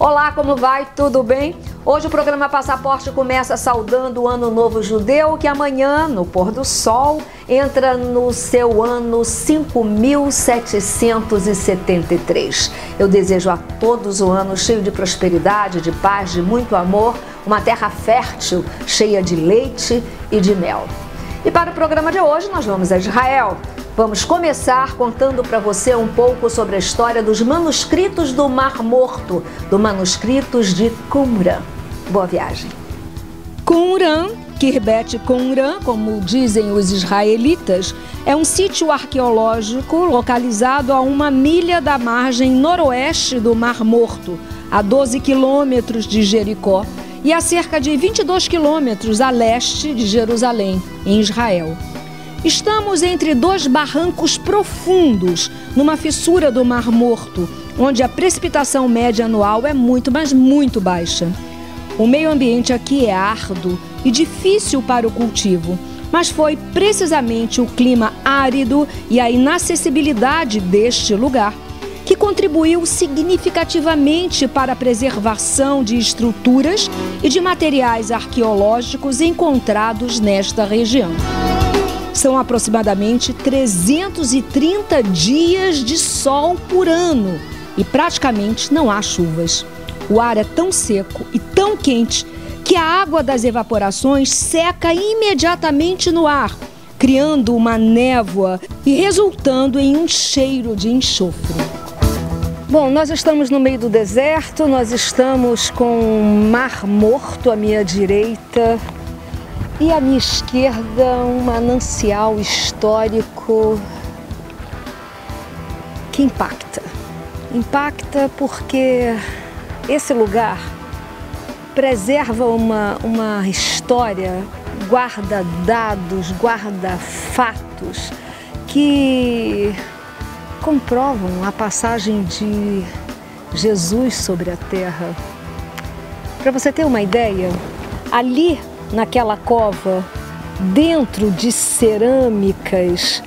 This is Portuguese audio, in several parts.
Olá, como vai? Tudo bem? Hoje o programa Passaporte começa saudando o Ano Novo Judeu, que amanhã, no pôr do sol, entra no seu ano 5773. Eu desejo a todos um ano cheio de prosperidade, de paz, de muito amor, uma terra fértil, cheia de leite e de mel. E para o programa de hoje, nós vamos a Israel. Vamos começar contando para você um pouco sobre a história dos manuscritos do Mar Morto, dos manuscritos de Qumran. Boa viagem. Qumran, Khirbet Qumran, como dizem os israelitas, é um sítio arqueológico localizado a 1 milha da margem noroeste do Mar Morto, a 12 quilômetros de Jericó e a cerca de 22 quilômetros a leste de Jerusalém, em Israel. Estamos entre dois barrancos profundos, numa fissura do Mar Morto, onde a precipitação média anual é muito, mas muito baixa. O meio ambiente aqui é árduo e difícil para o cultivo, mas foi precisamente o clima árido e a inacessibilidade deste lugar que contribuiu significativamente para a preservação de estruturas e de materiais arqueológicos encontrados nesta região. São aproximadamente 330 dias de sol por ano e praticamente não há chuvas. O ar é tão seco e tão quente que a água das evaporações seca imediatamente no ar, criando uma névoa e resultando em um cheiro de enxofre. Bom, nós estamos no meio do deserto, nós estamos com o Mar Morto à minha direita e à minha esquerda um manancial histórico que impacta. Impacta porque esse lugar preserva uma história, guarda dados, guarda fatos que comprovam a passagem de Jesus sobre a terra. Para você ter uma ideia, ali naquela cova, dentro de cerâmicas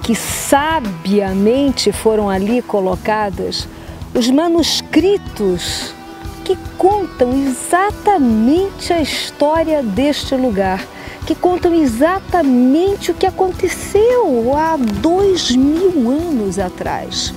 que sabiamente foram ali colocadas, os manuscritos que contam exatamente a história deste lugar, que contam exatamente o que aconteceu há 2000 anos atrás.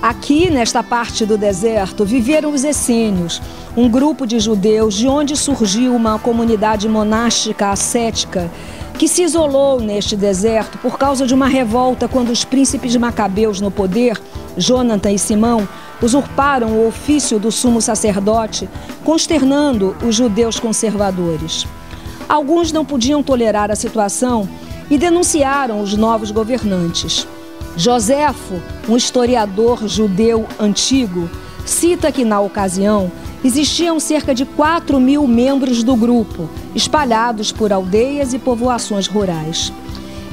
Aqui, nesta parte do deserto, viveram os essênios, um grupo de judeus de onde surgiu uma comunidade monástica ascética que se isolou neste deserto por causa de uma revolta quando os príncipes macabeus no poder, Jonatan e Simão, usurparam o ofício do sumo sacerdote, consternando os judeus conservadores. Alguns não podiam tolerar a situação e denunciaram os novos governantes. Joséfo, um historiador judeu antigo, cita que na ocasião existiam cerca de 4.000 membros do grupo, espalhados por aldeias e povoações rurais.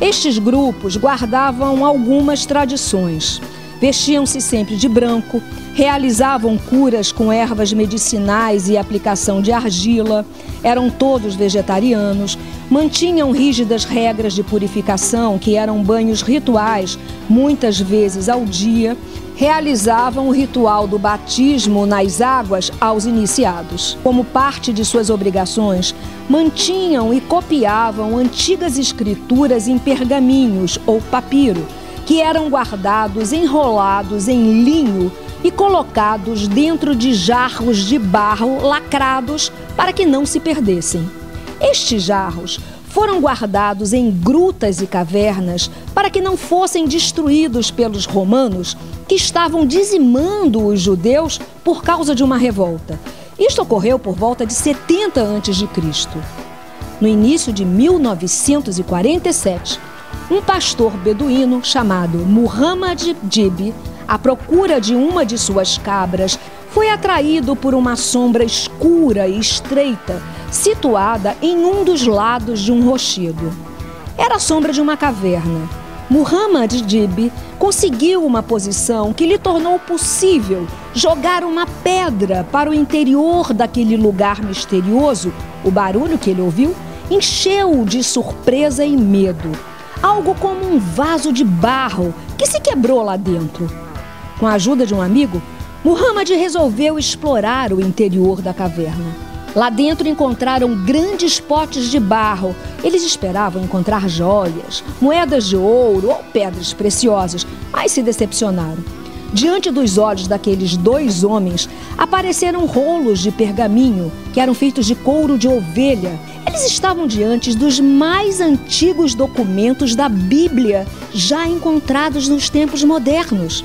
Estes grupos guardavam algumas tradições. Vestiam-se sempre de branco, realizavam curas com ervas medicinais e aplicação de argila, eram todos vegetarianos, mantinham rígidas regras de purificação, que eram banhos rituais, muitas vezes ao dia, realizavam o ritual do batismo nas águas aos iniciados. Como parte de suas obrigações, mantinham e copiavam antigas escrituras em pergaminhos ou papiro, que eram guardados enrolados em linho e colocados dentro de jarros de barro lacrados para que não se perdessem. Estes jarros foram guardados em grutas e cavernas para que não fossem destruídos pelos romanos, que estavam dizimando os judeus por causa de uma revolta. Isto ocorreu por volta de 70 a.C. No início de 1947, um pastor beduíno chamado Muhammad Dib, à procura de uma de suas cabras, foi atraído por uma sombra escura e estreita, situada em um dos lados de um rochedo. Era a sombra de uma caverna. Muhammad Dib conseguiu uma posição que lhe tornou possível jogar uma pedra para o interior daquele lugar misterioso. O barulho que ele ouviu encheu-o de surpresa e medo. Algo como um vaso de barro que se quebrou lá dentro. Com a ajuda de um amigo, Muhammad resolveu explorar o interior da caverna. Lá dentro encontraram grandes potes de barro. Eles esperavam encontrar joias, moedas de ouro ou pedras preciosas, mas se decepcionaram. Diante dos olhos daqueles dois homens, apareceram rolos de pergaminho que eram feitos de couro de ovelha. Eles estavam diante dos mais antigos documentos da Bíblia, já encontrados nos tempos modernos.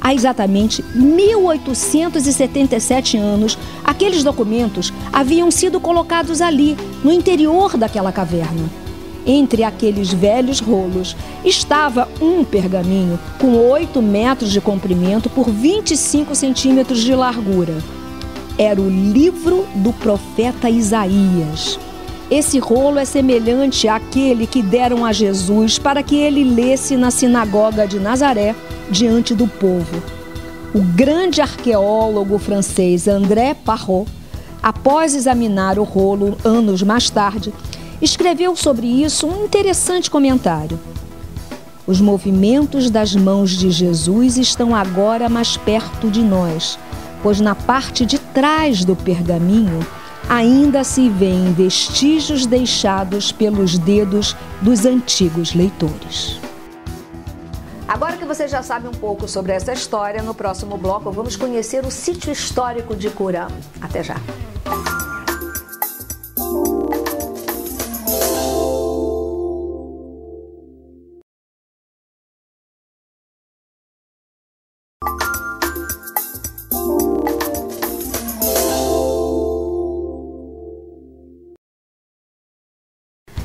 Há exatamente 1877 anos, aqueles documentos haviam sido colocados ali, no interior daquela caverna. Entre aqueles velhos rolos estava um pergaminho com 8 metros de comprimento por 25 centímetros de largura. Era o livro do profeta Isaías. Esse rolo é semelhante àquele que deram a Jesus para que ele lesse na sinagoga de Nazaré, diante do povo. O grande arqueólogo francês André Parrot, após examinar o rolo anos mais tarde, escreveu sobre isso um interessante comentário. Os movimentos das mãos de Jesus estão agora mais perto de nós, pois na parte de trás do pergaminho ainda se vêem vestígios deixados pelos dedos dos antigos leitores. Agora que você já sabe um pouco sobre essa história, no próximo bloco vamos conhecer o sítio histórico de Qumran. Até já!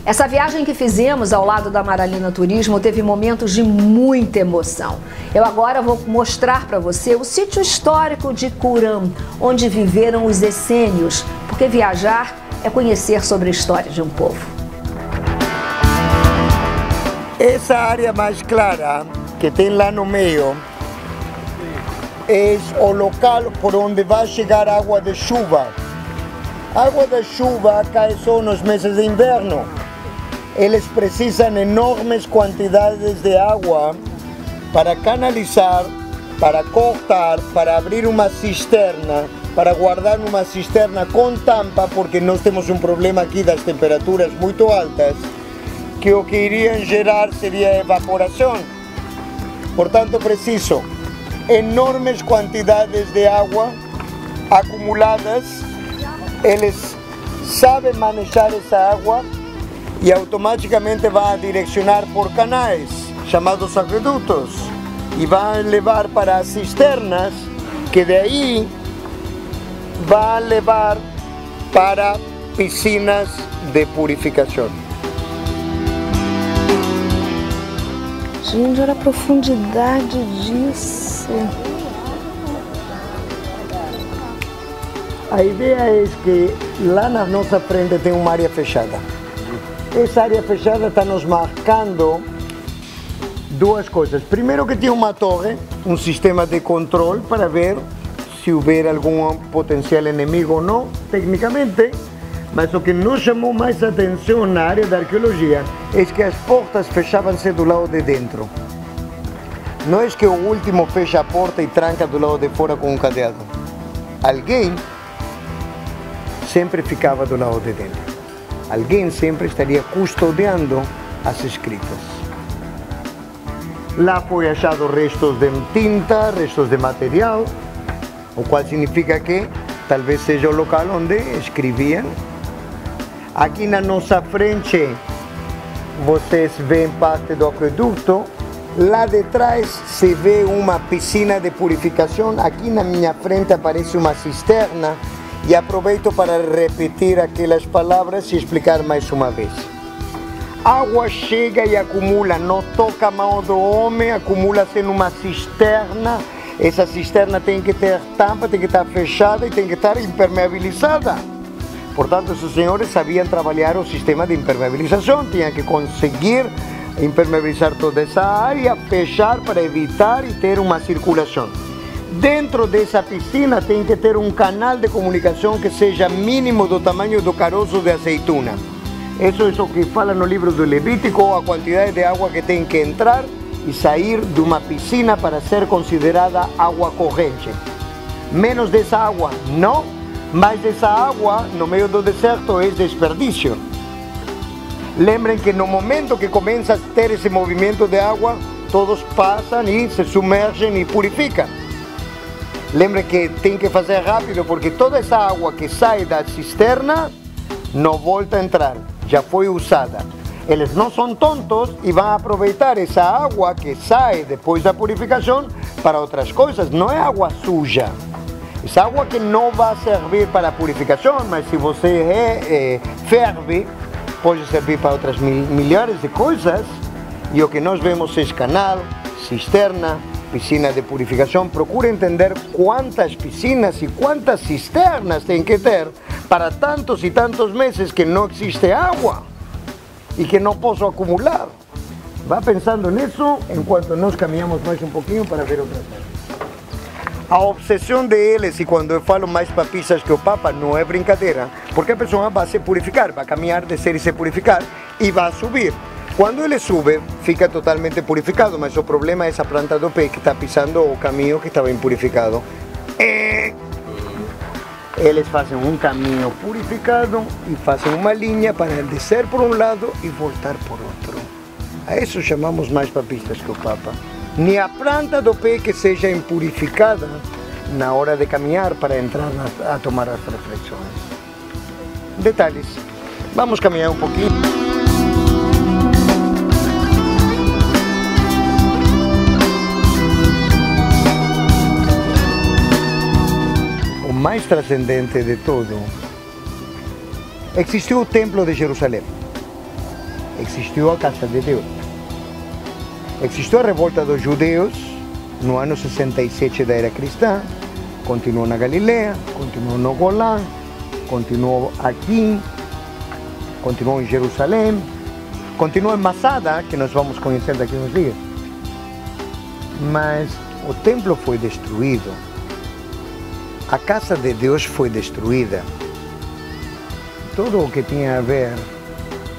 Essa viagem que fizemos ao lado da Amaralina Turismo teve momentos de muita emoção. Eu agora vou mostrar para você o sítio histórico de Qumran, onde viveram os essênios, porque viajar é conhecer sobre a história de um povo. Essa área mais clara que tem lá no meio é o local por onde vai chegar água de chuva. A água de chuva cai só nos meses de inverno. Eles precisam enormes quantidades de água para canalizar, para cortar, para abrir uma cisterna, para guardar uma cisterna com tampa, porque nós temos um problema aqui das temperaturas muito altas, que o que iriam gerar seria evaporação. Portanto, preciso enormes quantidades de água acumuladas. Eles sabem manejar essa água e automaticamente vai direcionar por canais, chamados aquedutos, e vai levar para as cisternas, que daí vai levar para piscinas de purificação. Gente, olha a profundidade disso. A ideia é que lá na nossa frente tem uma área fechada. Essa área fechada está nos marcando duas coisas. Primeiro, que tem uma torre, um sistema de controle para ver se houver algum potencial inimigo ou não, tecnicamente. Mas o que nos chamou mais atenção na área da arqueologia é que as portas fechavam-se do lado de dentro. Não é que o último fecha a porta e tranca do lado de fora com um cadeado. Alguém sempre ficava do lado de dentro. Alguém sempre estaria custodiando as escritas. Lá foi achado restos de tinta, restos de material, o qual significa que talvez seja o local onde escreviam. Aqui na nossa frente vocês veem parte do aqueduto. Lá de trás se vê uma piscina de purificação. Aqui na minha frente aparece uma cisterna. E aproveito para repetir aquelas palavras e explicar mais uma vez. Água chega e acumula, não toca a mão do homem, acumula-se numa cisterna. Essa cisterna tem que ter tampa, tem que estar fechada e tem que estar impermeabilizada. Portanto, esses senhores sabiam trabalhar o sistema de impermeabilização, tinham que conseguir impermeabilizar toda essa área, fechar para evitar e ter uma circulação. Dentro dessa piscina tem que ter um canal de comunicação que seja mínimo do tamanho do caroço de azeitona. Isso é o que fala no livro do Levítico, a quantidade de água que tem que entrar e sair de uma piscina para ser considerada água corrente. menos dessa água. Não, mais dessa água no meio do deserto é desperdício. Lembrem que no momento que começa a ter esse movimento de água, todos passam e se submergem e purificam. Lembrem que tem que fazer rápido, porque toda essa água que sai da cisterna não volta a entrar, já foi usada. Eles não são tontos e vão aproveitar essa água que sai depois da purificação para outras coisas. Não é água suja. Essa água que não vai servir para a purificação, mas se você ferve, pode servir para outras milhares de coisas. E o que nós vemos é canal, cisterna, piscina de purificação. Procure entender quantas piscinas e quantas cisternas tem que ter para tantos e tantos meses que não existe água e que não posso acumular. Vá pensando nisso enquanto nós caminhamos mais um pouquinho para ver outras coisas. A obsessão deles, e quando eu falo mais papistas que o Papa, não é brincadeira, porque a pessoa vai se purificar, vai caminhar, descer e se purificar, e vai subir. Quando ele sube, fica totalmente purificado, mas o problema é essa planta do pé que está pisando o caminho que estava impurificado. Eles fazem um caminho purificado e fazem uma linha para descer por um lado e voltar por outro. A isso chamamos mais papistas que o Papa. Nem a planta do pé que seja impurificada na hora de caminhar para entrar a tomar as reflexões. Detalhes. Vamos caminhar um pouquinho. O mais transcendente de tudo, existiu o Templo de Jerusalém, existiu a Casa de Deus. Existiu a revolta dos judeus no ano 67 da era cristã, continuou na Galileia, continuou no Golã, continuou aqui, continuou em Jerusalém, continuou em Masada, que nós vamos conhecer daqui a uns dias. Mas o templo foi destruído, a casa de Deus foi destruída. Tudo o que tinha a ver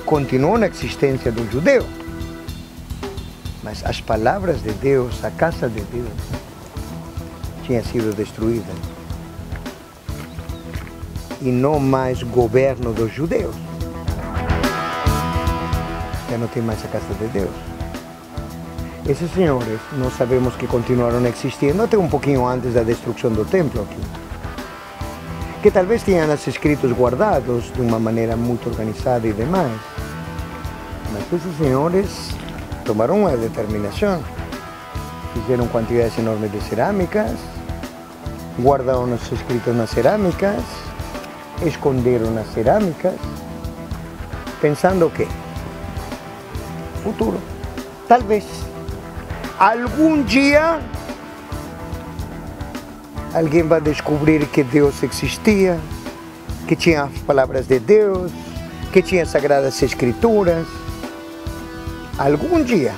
continuou na existência do judeu. Mas as palavras de Deus, a casa de Deus, tinha sido destruída. E não mais governo dos judeus. Já não tem mais a casa de Deus. Esses senhores, nós sabemos que continuaram existindo até um pouquinho antes da destruição do templo aqui. Que talvez tenham os escritos guardados de uma maneira muito organizada e demais. Mas esses senhores tomaram uma determinação, fizeram quantidades enormes de cerâmicas, guardaram os escritos nas cerâmicas, esconderam nas cerâmicas, pensando o quê? Futuro. Talvez, algum dia, alguém vai descobrir que Deus existia, que tinha as palavras de Deus, que tinha as Sagradas Escrituras. Algum dia.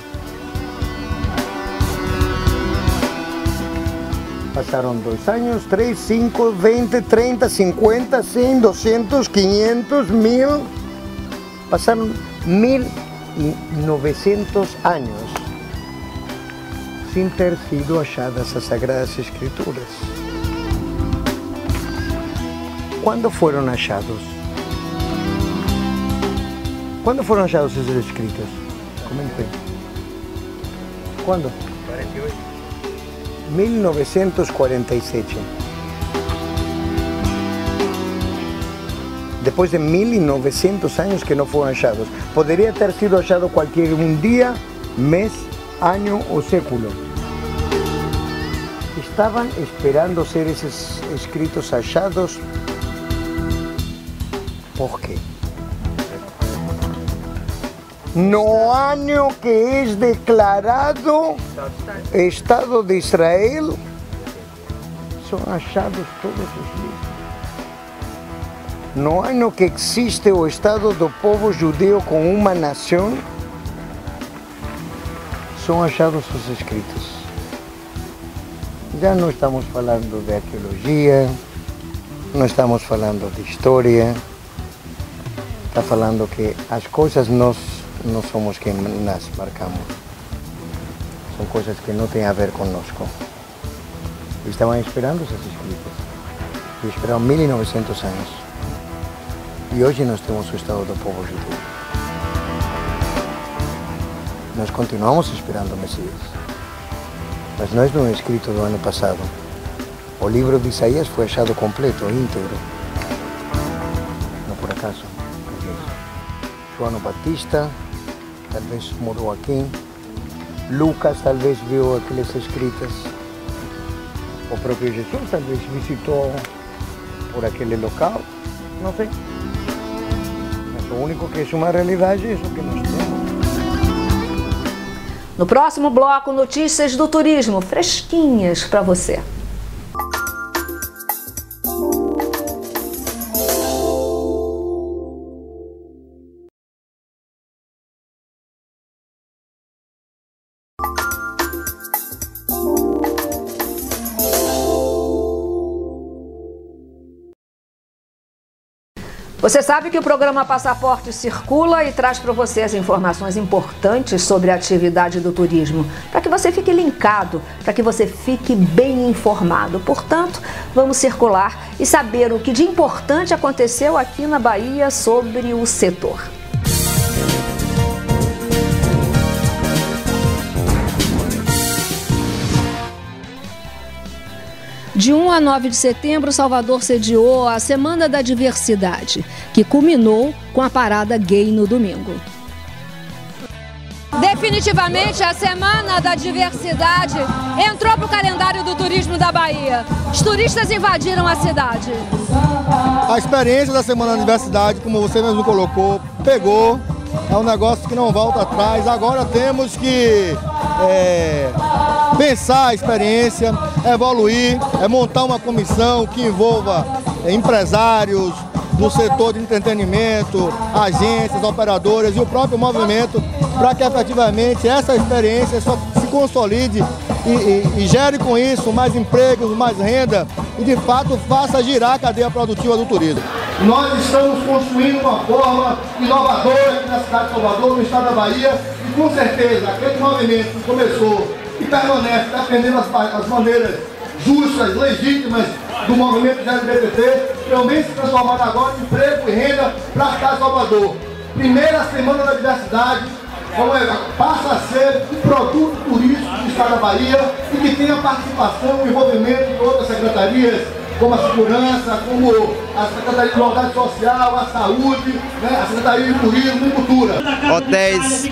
Passaram 2 anos, 3, 5, 20, 30, 50, 100, 200, 500, 1000. Passaram 1900 anos sem ter sido achadas as Sagradas Escrituras. Quando foram achados? Quando foram achados esses escritos? Comentem. Quando? 48. 1947. Depois de 1900 anos que não foram achados. Poderia ter sido achado qualquer um dia, mês, ano ou século. Estavam esperando ser esses escritos achados. Por quê? No ano que é declarado Estado de Israel, são achados todos os livros. No ano que existe o Estado do povo judeu como uma nação, são achados os escritos. Já não estamos falando de arqueologia, não estamos falando de história, está falando que as coisas nós não somos quem nas marcamos. São coisas que não têm a ver conosco. estavam esperando essas escritas. E esperaram 1900 anos. E hoje nós temos o Estado do povo judeu. Nós continuamos esperando o Messias. Mas não é um escrito do ano passado. O livro de Isaías foi achado completo, íntegro. Não por acaso. João Batista talvez morou aqui. Lucas talvez viu aquelas escritas. O próprio Jesus talvez visitou por aquele local. Não sei. Mas o único que é uma realidade é isso que nós temos. No próximo bloco, notícias do turismo fresquinhas para você. Você sabe que o programa Passaporte circula e traz para você as informações importantes sobre a atividade do turismo, para que você fique linkado, para que você fique bem informado. Portanto, vamos circular e saber o que de importante aconteceu aqui na Bahia sobre o setor. De 1 a 9 de setembro, Salvador sediou a Semana da Diversidade, que culminou com a parada gay no domingo. Definitivamente, a Semana da Diversidade entrou para o calendário do turismo da Bahia. Os turistas invadiram a cidade. A experiência da Semana da Diversidade, como você mesmo colocou, pegou. É um negócio que não volta atrás. Agora temos que pensar a experiência, evoluir, montar uma comissão que envolva empresários do setor de entretenimento, agências, operadoras e o próprio movimento, para que efetivamente essa experiência só se consolide e gere com isso mais empregos, mais renda e de fato faça girar a cadeia produtiva do turismo. Nós estamos construindo uma forma inovadora aqui na cidade de Salvador, no estado da Bahia, e com certeza aquele movimento que começou e permanece defendendo as bandeiras justas, legítimas do movimento LGBT, também se transformando agora em emprego e renda para a cidade de Salvador. Primeira Semana da Diversidade passa a ser um produto turístico do estado da Bahia e que tem a participação e envolvimento de outras secretarias, como a segurança, como a Secretaria de Igualdade Social, a Saúde, né, a Secretaria de Turismo e Cultura. Hotéis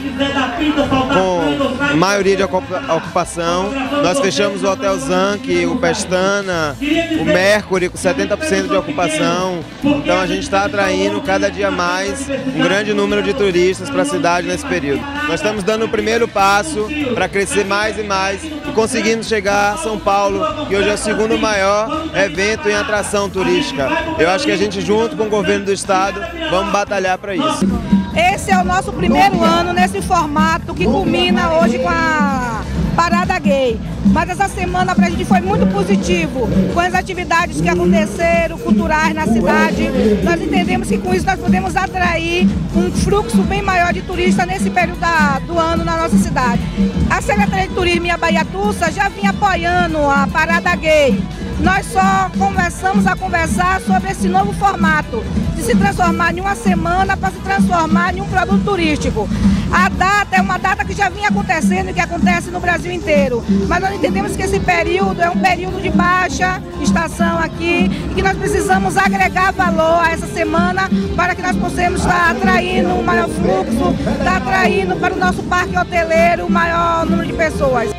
com maioria de ocupação. Nós fechamos o Hotel Zanck, o Pestana, o Mercury com 70% de ocupação. Então a gente está atraindo cada dia mais um grande número de turistas para a cidade nesse período. Nós estamos dando o primeiro passo para crescer mais e mais e conseguimos chegar a São Paulo, que hoje é o segundo maior evento em atração turística. Eu acho que a gente, junto com o governo do estado, vamos batalhar para isso. Esse é o nosso primeiro ano nesse formato que culmina hoje com a Parada Gay. Mas essa semana para a gente foi muito positivo, com as atividades que aconteceram, culturais na cidade. Nós entendemos que com isso nós podemos atrair um fluxo bem maior de turistas nesse período do ano na nossa cidade. A Secretaria de Turismo e a Bahia Tussa já vinha apoiando a Parada Gay. Nós só começamos a conversar sobre esse novo formato, de se transformar em uma semana para se transformar em um produto turístico. A data é uma data que já vinha acontecendo e que acontece no Brasil inteiro, mas nós entendemos que esse período é um período de baixa estação aqui e que nós precisamos agregar valor a essa semana para que nós possamos estar atraindo um maior fluxo, estar atraindo para o nosso parque hoteleiro o maior número de pessoas.